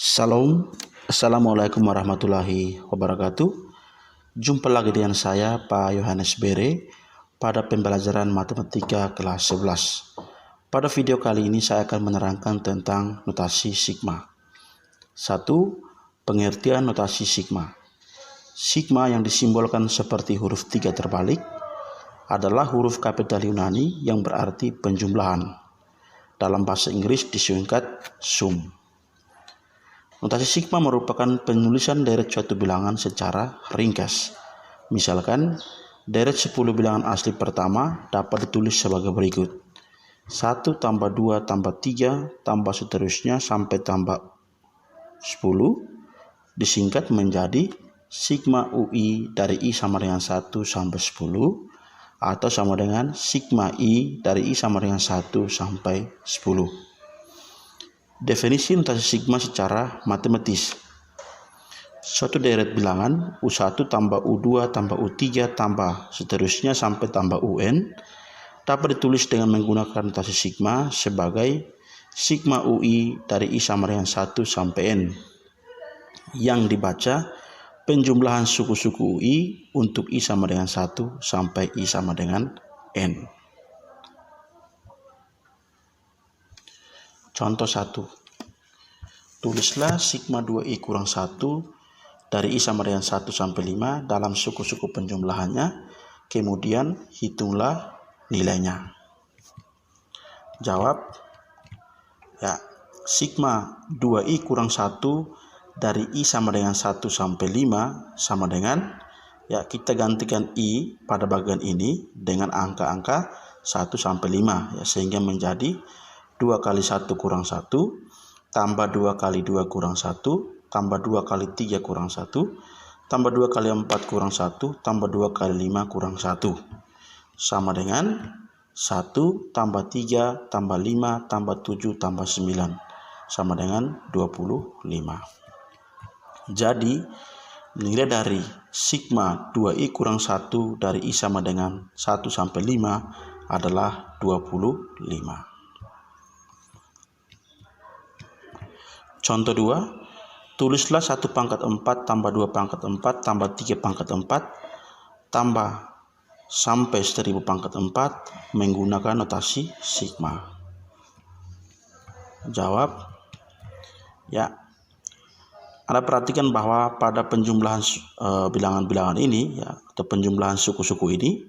Salam, Assalamualaikum warahmatullahi wabarakatuh. Jumpa lagi dengan saya Pak Yohanes Bere pada pembelajaran matematika kelas 11. Pada video kali ini saya akan menerangkan tentang notasi sigma. 1. Pengertian notasi sigma. Sigma yang disimbolkan seperti huruf 3 terbalik adalah huruf kapital Yunani yang berarti penjumlahan. Dalam bahasa Inggris disingkat sum. Notasi sigma merupakan penulisan deret suatu bilangan secara ringkas. Misalkan, deret 10 bilangan asli pertama dapat ditulis sebagai berikut. 1 tambah 2 tambah 3 tambah seterusnya sampai tambah 10 disingkat menjadi sigma UI dari I sama dengan 1 sampai 10 atau sama dengan sigma I dari I sama dengan 1 sampai 10. Definisi notasi sigma secara matematis. Suatu deret bilangan U1 tambah U2 tambah U3 tambah seterusnya sampai tambah UN dapat ditulis dengan menggunakan notasi sigma sebagai sigma UI dari I sama dengan 1 sampai N yang dibaca penjumlahan suku-suku UI untuk I sama dengan 1 sampai I sama dengan N. Contoh 1. Tulislah sigma 2I kurang 1 dari I sama dengan 1 sampai 5 dalam suku-suku penjumlahannya, kemudian hitunglah nilainya. Jawab, sigma 2I kurang 1 dari I sama dengan 1 sampai 5 sama dengan, kita gantikan I pada bagian ini dengan angka-angka 1 sampai 5, sehingga menjadi 2 kali 1 kurang 1, tambah 2 kali 2 kurang 1, tambah 2 kali 3 kurang 1, tambah 2 kali 4 kurang 1, tambah 2 kali 5 kurang 1. Sama dengan 1 tambah 3 tambah 5 tambah 7 tambah 9. Sama dengan 25. Jadi, nilai dari sigma 2I kurang 1 dari I sama dengan 1 sampai 5 adalah 25. Contoh 2, tulislah 1 pangkat 4 tambah 2 pangkat 4 tambah 3 pangkat 4 tambah sampai 1000 pangkat 4 menggunakan notasi sigma. Jawab, Anda perhatikan bahwa pada penjumlahan bilangan-bilangan ini, atau penjumlahan suku-suku ini,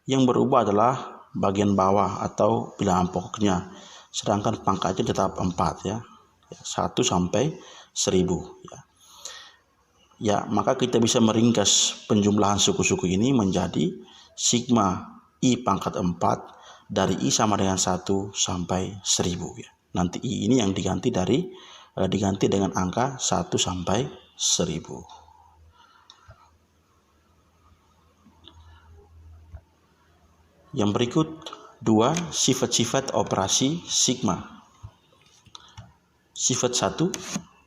yang berubah adalah bagian bawah atau bilangan pokoknya, sedangkan pangkatnya tetap 4, 1 sampai 1000. Maka kita bisa meringkas penjumlahan suku-suku ini menjadi sigma I pangkat 4 dari I sama dengan 1 sampai 1000. Nanti I ini yang diganti dengan angka 1 sampai 1000. Yang berikut 2 sifat-sifat operasi sigma. Sifat 1,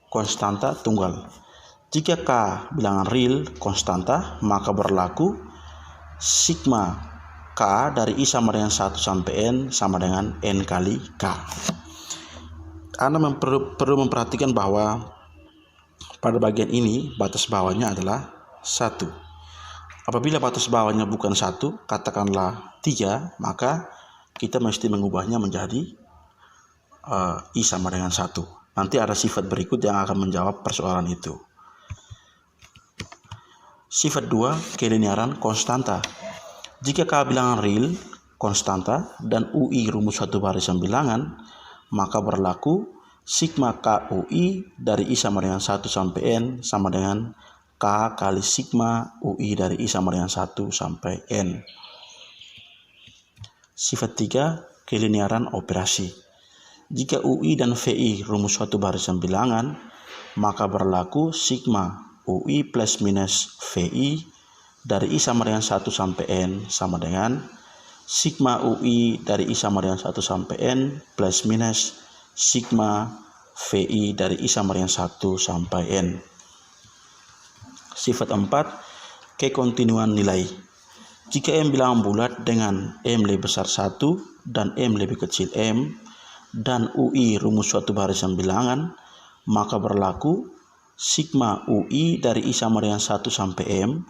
konstanta tunggal. Jika K bilangan real konstanta, maka berlaku sigma K dari I sama dengan 1 sampai N sama dengan N kali K. Anda perlu memperhatikan bahwa pada bagian ini batas bawahnya adalah 1. Apabila batas bawahnya bukan 1, katakanlah 3, maka kita mesti mengubahnya menjadi I sama dengan 1. Nanti ada sifat berikut yang akan menjawab persoalan itu. Sifat 2, kelinearan konstanta. Jika K bilangan real konstanta dan UI rumus suatu barisan bilangan, maka berlaku sigma K UI dari I sama dengan 1 sampai N sama dengan K kali sigma UI dari I sama dengan 1 sampai N. Sifat 3, kelinearan operasi. Jika UI dan VI rumus suatu barisan bilangan, maka berlaku sigma UI plus minus VI dari I sama dengan 1 sampai N sama dengan sigma UI dari I sama dengan 1 sampai N plus minus sigma VI dari I sama dengan 1 sampai N. Sifat 4, kekontinuan nilai. Jika M bilangan bulat dengan M lebih besar 1 dan M lebih kecil M, dan UI rumus suatu barisan bilangan, maka berlaku sigma UI dari I sama dengan 1 sampai M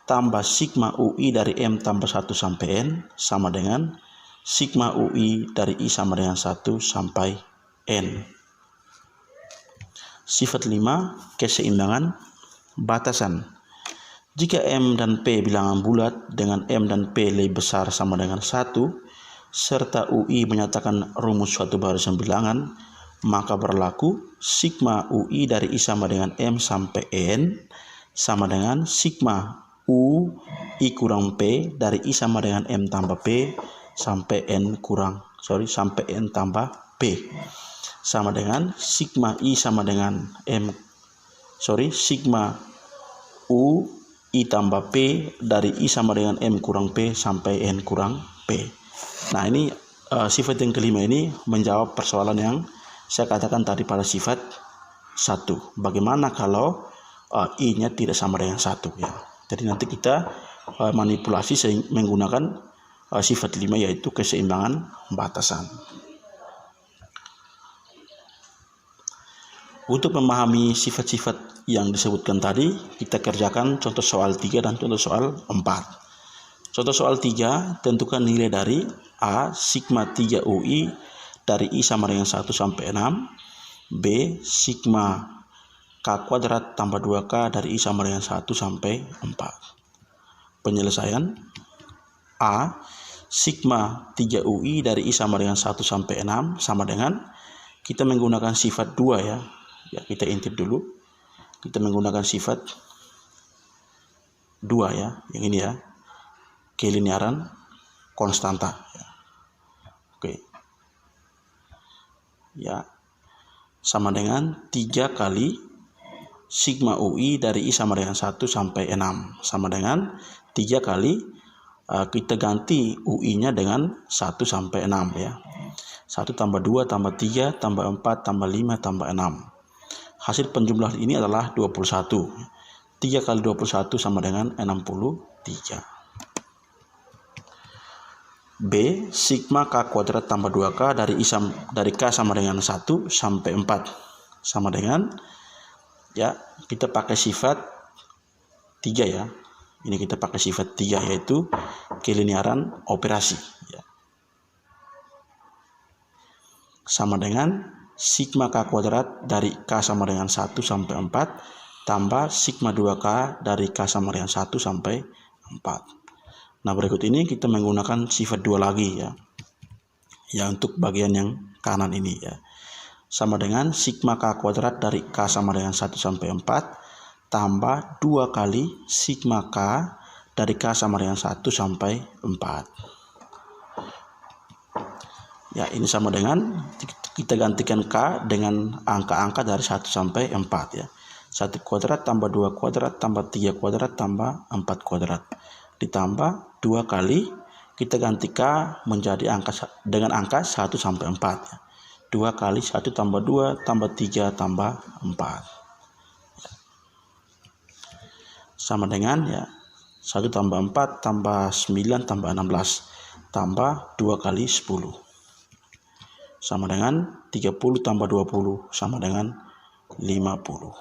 tambah sigma UI dari M tambah 1 sampai N sama dengan sigma UI dari I sama dengan 1 sampai N. Sifat 5, keseimbangan batasan. Jika M dan P bilangan bulat dengan M dan P lebih besar sama dengan 1, serta UI menyatakan rumus suatu barisan bilangan, maka berlaku sigma UI dari I sama dengan M sampai N sama dengan sigma U I kurang P dari I sama dengan M tambah P sampai N tambah P sama dengan sigma I sama dengan sigma U I tambah P dari I sama dengan M kurang P sampai N kurang P. Nah, ini sifat yang kelima ini menjawab persoalan yang saya katakan tadi pada sifat 1. Bagaimana kalau I-nya tidak sama dengan 1 ya. Jadi nanti kita manipulasi menggunakan sifat 5 yaitu keseimbangan batasan. Untuk memahami sifat-sifat yang disebutkan tadi, kita kerjakan contoh soal 3 dan contoh soal 4. Contoh soal 3, tentukan nilai dari A sigma 3 UI dari I sama dengan 1 sampai 6, B sigma K kuadrat tambah 2K dari I sama dengan 1 sampai 4. Penyelesaian A sigma 3 UI dari I sama dengan 1 sampai 6 sama dengan, kita menggunakan sifat 2 ya. Ya, kita intip dulu. Kita menggunakan sifat 2 ya, yang ini ya. Kelinearan konstanta ya. Oke. Ya. Sama dengan 3 kali sigma UI dari I sama dengan 1 sampai 6 sama dengan 3 kali kita ganti UI-nya dengan 1 sampai 6 ya. 1 tambah 2 tambah 3 tambah 4 tambah 5 tambah 6. Hasil penjumlahan ini adalah 21. 3 kali 21 sama dengan 63. B sigma K kuadrat tambah 2K dari K sama dengan 1 sampai 4 sama dengan, ya, kita pakai sifat 3 ya. Ini kita pakai sifat 3 yaitu kelinearan operasi ya. Sama dengan sigma K kuadrat dari K sama dengan 1 sampai 4 tambah sigma 2K dari K sama dengan 1 sampai 4. Nah, berikut ini kita menggunakan sifat 2 lagi ya. Ya, untuk bagian yang kanan ini ya. Sama dengan sigma K kuadrat dari K sama dengan 1 sampai 4 tambah 2 kali sigma K dari K sama dengan 1 sampai 4. Ya, ini sama dengan, kita gantikan K dengan angka-angka dari 1 sampai 4 ya. 1 kuadrat tambah 2 kuadrat tambah 3 kuadrat tambah 4 kuadrat. Ditambah 2 kali, kita ganti K menjadi dengan angka 1 sampai 4 ya. 2 kali 1 tambah 2 tambah 3 tambah 4. Sama dengan ya 1 tambah 4 tambah 9 tambah 16 tambah 2 kali 10. Sama dengan 30 tambah 20 sama dengan 50.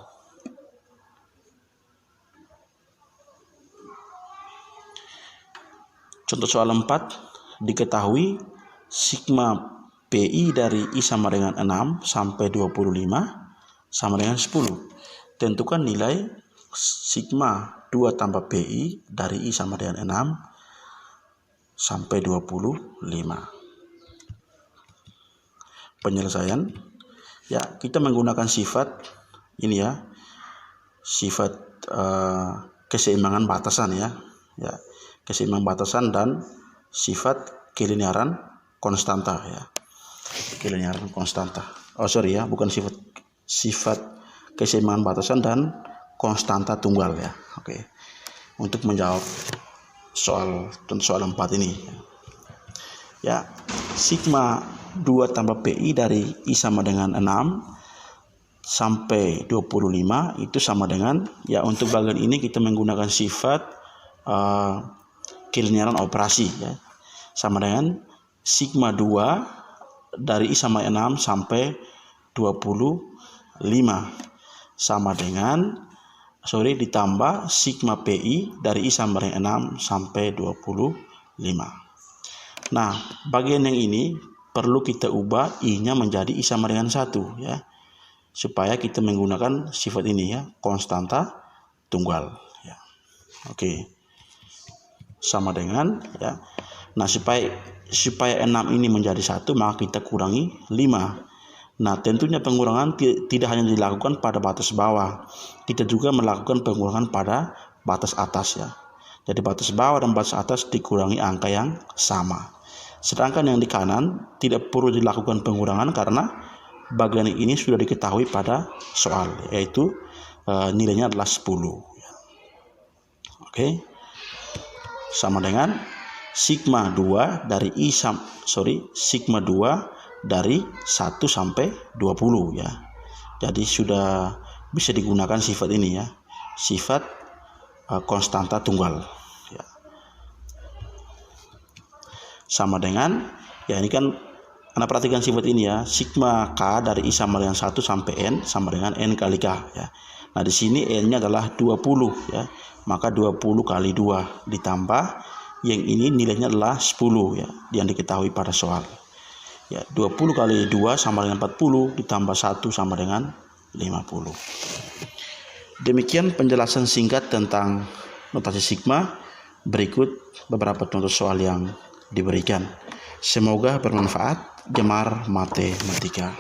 Contoh soal 4, diketahui sigma PI dari I sama dengan 6 sampai 25 sama dengan 10. Tentukan nilai sigma 2 tambah PI dari I sama dengan 6 sampai 25. Penyelesaian ya, kita menggunakan sifat ini ya, sifat keseimbangan batasan ya, keseimbangan batasan dan sifat kelinearan konstanta ya, kelinearan konstanta. Bukan sifat keseimbangan batasan dan konstanta tunggal ya. Oke. Untuk menjawab soal 4 ini ya, sigma 2 tambah PI dari I sama dengan 6 sampai 25 itu sama dengan, ya, untuk bagian ini kita menggunakan sifat kelinearan operasi ya, sama dengan sigma 2 dari I sama 6 sampai 25 sama dengan ditambah sigma PI dari I sama dengan 6 sampai 25. Nah, bagian yang ini perlu kita ubah I-nya menjadi I sama dengan 1 ya. Supaya kita menggunakan sifat ini ya, konstanta tunggal ya. Oke. Sama dengan ya. Nah, supaya 6 ini menjadi 1, maka kita kurangi 5. Nah, tentunya pengurangan tidak hanya dilakukan pada batas bawah, kita juga melakukan pengurangan pada batas atas ya. Jadi batas bawah dan batas atas dikurangi angka yang sama. Sedangkan yang di kanan tidak perlu dilakukan pengurangan karena bagian ini sudah diketahui pada soal, yaitu nilainya adalah 10. Oke. Sama dengan sigma 2 dari sigma 2 dari 1 sampai 20 ya. Jadi sudah bisa digunakan sifat ini ya, sifat konstanta tunggal ya. Sama dengan ya, ini kan Anda perhatikan sifat ini ya, sigma K dari I sama dengan 1 sampai N sama dengan N kali K ya. Nah, di sini N-nya adalah 20 ya. Maka 20 kali 2 ditambah yang ini nilainya adalah 10 ya, yang diketahui pada soal. Ya, 20 kali 2 sama dengan 40 ditambah 1 sama dengan 50. Demikian penjelasan singkat tentang notasi sigma. Berikut beberapa contoh soal yang diberikan. Semoga bermanfaat. Gemar Matematika.